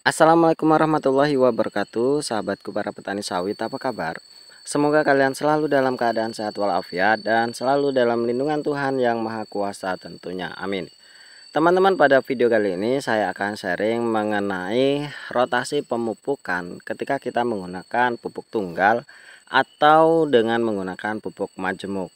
Assalamualaikum warahmatullahi wabarakatuh, sahabatku para petani sawit, apa kabar? Semoga kalian selalu dalam keadaan sehat walafiat dan selalu dalam lindungan Tuhan Yang Maha Kuasa tentunya, amin. Teman-teman, pada video kali ini saya akan sharing mengenai rotasi pemupukan ketika kita menggunakan pupuk tunggal atau dengan menggunakan pupuk majemuk.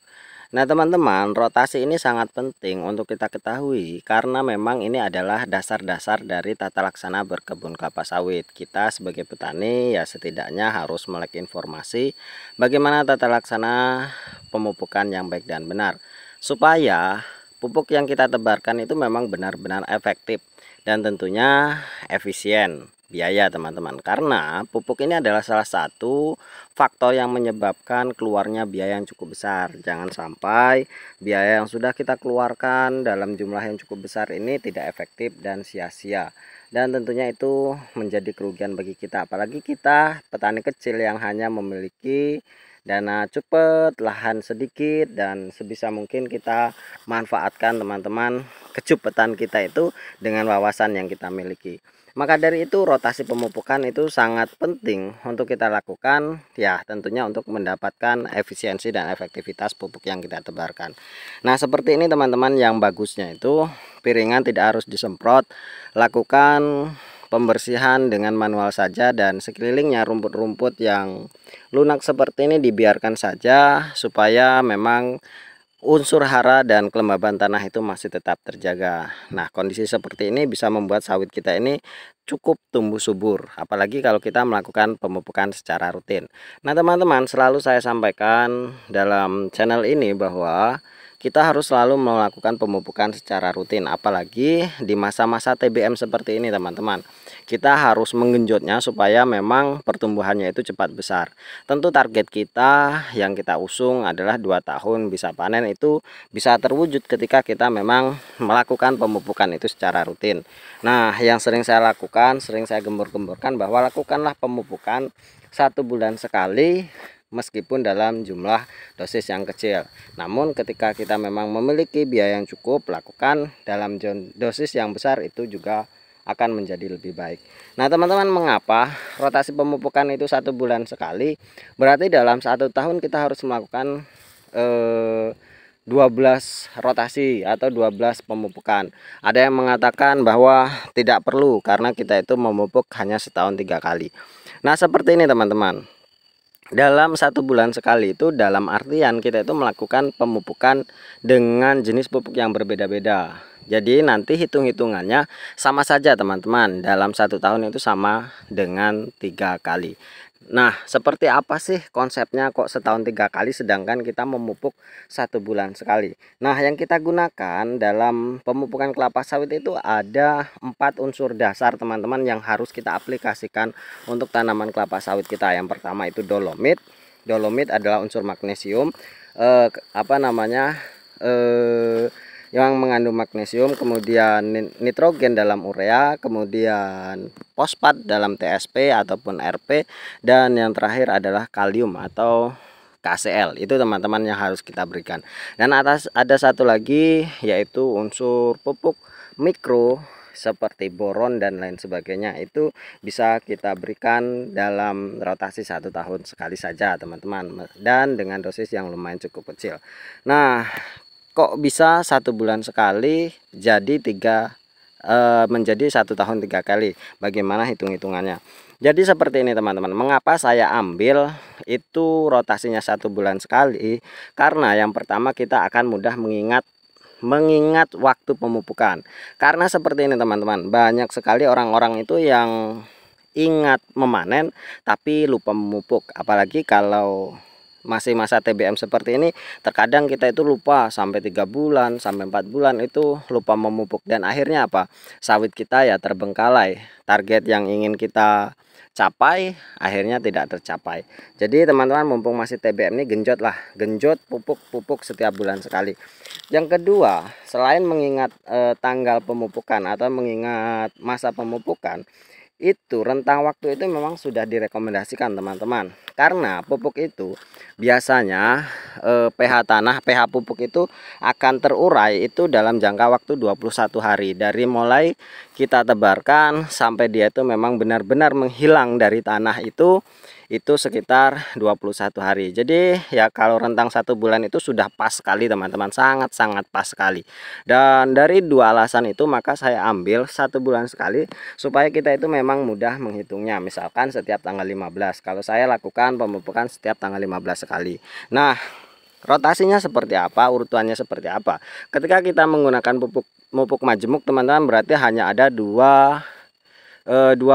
Nah teman-teman, rotasi ini sangat penting untuk kita ketahui karena memang ini adalah dasar-dasar dari tata laksana berkebun kelapa sawit. Kita sebagai petani ya setidaknya harus melek informasi bagaimana tata laksana pemupukan yang baik dan benar, supaya pupuk yang kita tebarkan itu memang benar-benar efektif dan tentunya efisien biaya teman-teman, karena pupuk ini adalah salah satu faktor yang menyebabkan keluarnya biaya yang cukup besar. Jangan sampai biaya yang sudah kita keluarkan dalam jumlah yang cukup besar ini tidak efektif dan sia-sia, dan tentunya itu menjadi kerugian bagi kita, apalagi kita petani kecil yang hanya memiliki dana cepet, lahan sedikit, dan sebisa mungkin kita manfaatkan teman-teman kecupetan kita itu dengan wawasan yang kita miliki. Maka dari itu rotasi pemupukan itu sangat penting untuk kita lakukan, ya tentunya untuk mendapatkan efisiensi dan efektivitas pupuk yang kita tebarkan. Nah seperti ini teman-teman, yang bagusnya itu piringan tidak harus disemprot, lakukan pembersihan dengan manual saja, dan sekelilingnya rumput-rumput yang lunak seperti ini dibiarkan saja supaya memang unsur hara dan kelembaban tanah itu masih tetap terjaga. Nah kondisi seperti ini bisa membuat sawit kita ini cukup tumbuh subur, apalagi kalau kita melakukan pemupukan secara rutin. Nah teman-teman, selalu saya sampaikan dalam channel ini bahwa kita harus selalu melakukan pemupukan secara rutin, apalagi di masa-masa TBM seperti ini teman-teman. Kita harus menggenjotnya supaya memang pertumbuhannya itu cepat besar. Tentu target kita yang kita usung adalah 2 tahun bisa panen, itu bisa terwujud ketika kita memang melakukan pemupukan itu secara rutin. Nah yang sering saya lakukan, sering saya gembur-gemburkan bahwa lakukanlah pemupukan 1 bulan sekali, meskipun dalam jumlah dosis yang kecil. Namun ketika kita memang memiliki biaya yang cukup, lakukan dalam dosis yang besar, itu juga akan menjadi lebih baik. Nah teman-teman, mengapa rotasi pemupukan itu 1 bulan sekali? Berarti dalam 1 tahun kita harus melakukan 12 rotasi atau 12 pemupukan. Ada yang mengatakan bahwa tidak perlu karena kita itu memupuk hanya setahun 3 kali. Nah seperti ini teman-teman, dalam 1 bulan sekali itu dalam artian kita itu melakukan pemupukan dengan jenis pupuk yang berbeda-beda. Jadi nanti hitung-hitungannya sama saja teman-teman, dalam 1 tahun itu sama dengan 3 kali. Nah seperti apa sih konsepnya kok setahun 3 kali sedangkan kita memupuk 1 bulan sekali? Nah yang kita gunakan dalam pemupukan kelapa sawit itu ada 4 unsur dasar teman-teman yang harus kita aplikasikan untuk tanaman kelapa sawit kita. Yang pertama itu dolomit. Dolomit adalah unsur magnesium, apa namanya, yang mengandung magnesium, kemudian nitrogen dalam urea, kemudian fosfat dalam TSP ataupun RP, dan yang terakhir adalah kalium atau KCl. Itu teman-teman yang harus kita berikan. Dan ada satu lagi, yaitu unsur pupuk mikro seperti boron dan lain sebagainya, itu bisa kita berikan dalam rotasi 1 tahun sekali saja teman-teman, dan dengan dosis yang lumayan cukup kecil. Nah kok bisa 1 bulan sekali jadi menjadi 1 tahun 3 kali? Bagaimana hitung-hitungannya? Jadi seperti ini teman-teman, mengapa saya ambil itu rotasinya 1 bulan sekali? Karena yang pertama kita akan mudah mengingat waktu pemupukan. Karena seperti ini teman-teman, banyak sekali orang-orang itu yang ingat memanen tapi lupa memupuk, apalagi kalau masih masa TBM seperti ini, terkadang kita itu lupa sampai 3 bulan sampai 4 bulan itu lupa memupuk, dan akhirnya apa, sawit kita ya terbengkalai, target yang ingin kita capai akhirnya tidak tercapai. Jadi teman-teman, mumpung masih TBM ini, genjot pupuk setiap bulan sekali. Yang kedua, selain mengingat tanggal pemupukan atau mengingat masa pemupukan, itu rentang waktu itu memang sudah direkomendasikan teman-teman, karena pupuk itu biasanya pH tanah, pH pupuk itu akan terurai itu dalam jangka waktu 21 hari dari mulai kita tebarkan sampai dia itu memang benar-benar menghilang dari tanah itu sekitar 21 hari. Jadi ya kalau rentang 1 bulan itu sudah pas sekali teman-teman, sangat-sangat pas sekali. Dan dari dua alasan itu maka saya ambil 1 bulan sekali supaya kita itu memang mudah menghitungnya. Misalkan setiap tanggal 15, kalau saya lakukan pemupukan setiap tanggal 15 sekali. Nah, rotasinya seperti apa, urutannya seperti apa? Ketika kita menggunakan pupuk majemuk teman-teman, berarti hanya ada dua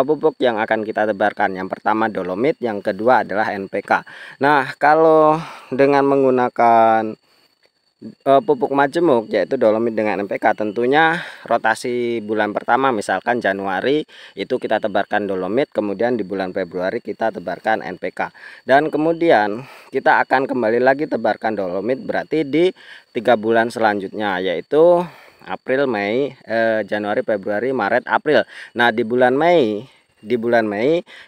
pupuk yang akan kita tebarkan. Yang pertama dolomit, yang kedua adalah NPK. Nah, kalau dengan menggunakan pupuk majemuk yaitu dolomit dengan NPK, tentunya rotasi bulan pertama misalkan Januari itu kita tebarkan dolomit, kemudian di bulan Februari kita tebarkan NPK, dan kemudian kita akan kembali lagi tebarkan dolomit berarti di 3 bulan selanjutnya, yaitu April, Mei, Januari, Februari, Maret, April. Nah, di bulan Mei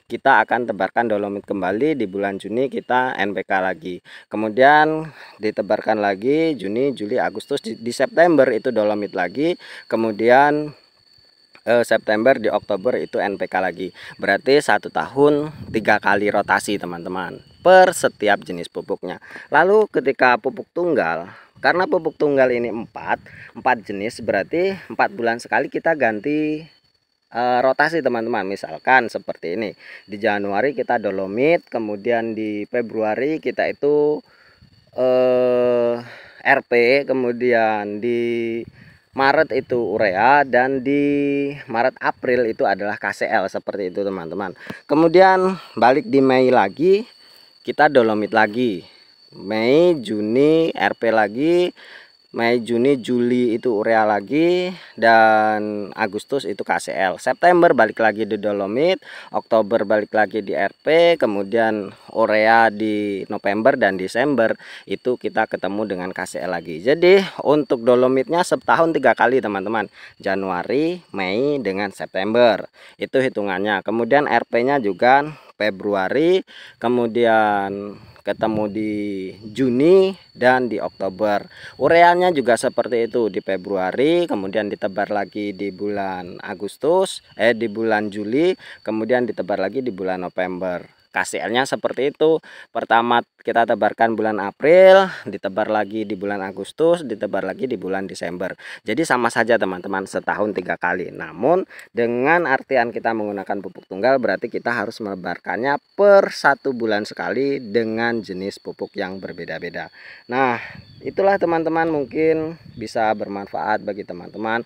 kita akan tebarkan dolomit kembali, di bulan Juni kita NPK lagi, kemudian ditebarkan lagi Juni, Juli, Agustus, di September itu dolomit lagi, kemudian September, di Oktober itu NPK lagi. Berarti 1 tahun 3 kali rotasi teman-teman per setiap jenis pupuknya. Lalu ketika pupuk tunggal, karena pupuk tunggal ini 4 jenis, berarti 4 bulan sekali kita ganti rotasi teman-teman. Misalkan seperti ini, di Januari kita dolomit, kemudian di Februari kita itu RP, kemudian di Maret itu urea, dan di Maret April itu adalah KCL, seperti itu teman-teman. Kemudian balik di Mei lagi kita dolomit lagi, Mei, Juni RP lagi, Mei, Juni, Juli itu urea lagi, dan Agustus itu KCL. September balik lagi di dolomit, Oktober balik lagi di RP, kemudian urea di November dan Desember itu kita ketemu dengan KCL lagi. Jadi untuk dolomitnya setahun 3 kali teman-teman, Januari, Mei dengan September itu hitungannya. Kemudian RP-nya juga Februari, kemudian ketemu di Juni dan di Oktober. Ureanya juga seperti itu, di Februari, kemudian ditebar lagi di bulan Agustus, di bulan Juli, kemudian ditebar lagi di bulan November. KCL-nya seperti itu. Pertama kita tebarkan bulan April, ditebar lagi di bulan Agustus, ditebar lagi di bulan Desember. Jadi sama saja teman-teman, setahun 3 kali. Namun dengan artian kita menggunakan pupuk tunggal berarti kita harus menebarkannya per 1 bulan sekali dengan jenis pupuk yang berbeda-beda. Nah, itulah teman-teman, mungkin bisa bermanfaat bagi teman-teman.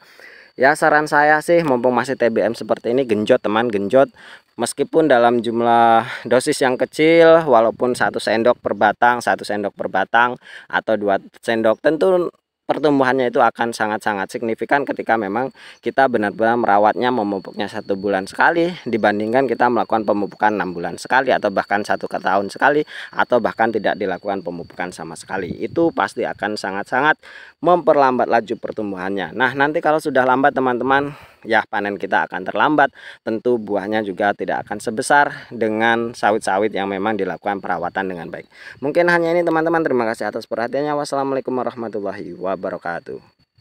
Ya, saran saya sih mumpung masih TBM seperti ini, genjot teman, genjot. Meskipun dalam jumlah dosis yang kecil, walaupun 1 sendok per batang, 1 sendok per batang atau 2 sendok, tentu pertumbuhannya itu akan sangat-sangat signifikan ketika memang kita benar-benar merawatnya, memupuknya 1 bulan sekali dibandingkan kita melakukan pemupukan 6 bulan sekali, atau bahkan 1 tahun sekali, atau bahkan tidak dilakukan pemupukan sama sekali. Itu pasti akan sangat-sangat memperlambat laju pertumbuhannya. Nah, nanti kalau sudah lambat teman-teman, ya panen kita akan terlambat, tentu buahnya juga tidak akan sebesar dengan sawit-sawit yang memang dilakukan perawatan dengan baik. Mungkin hanya ini teman-teman, terima kasih atas perhatiannya. Wassalamualaikum warahmatullahi wabarakatuh.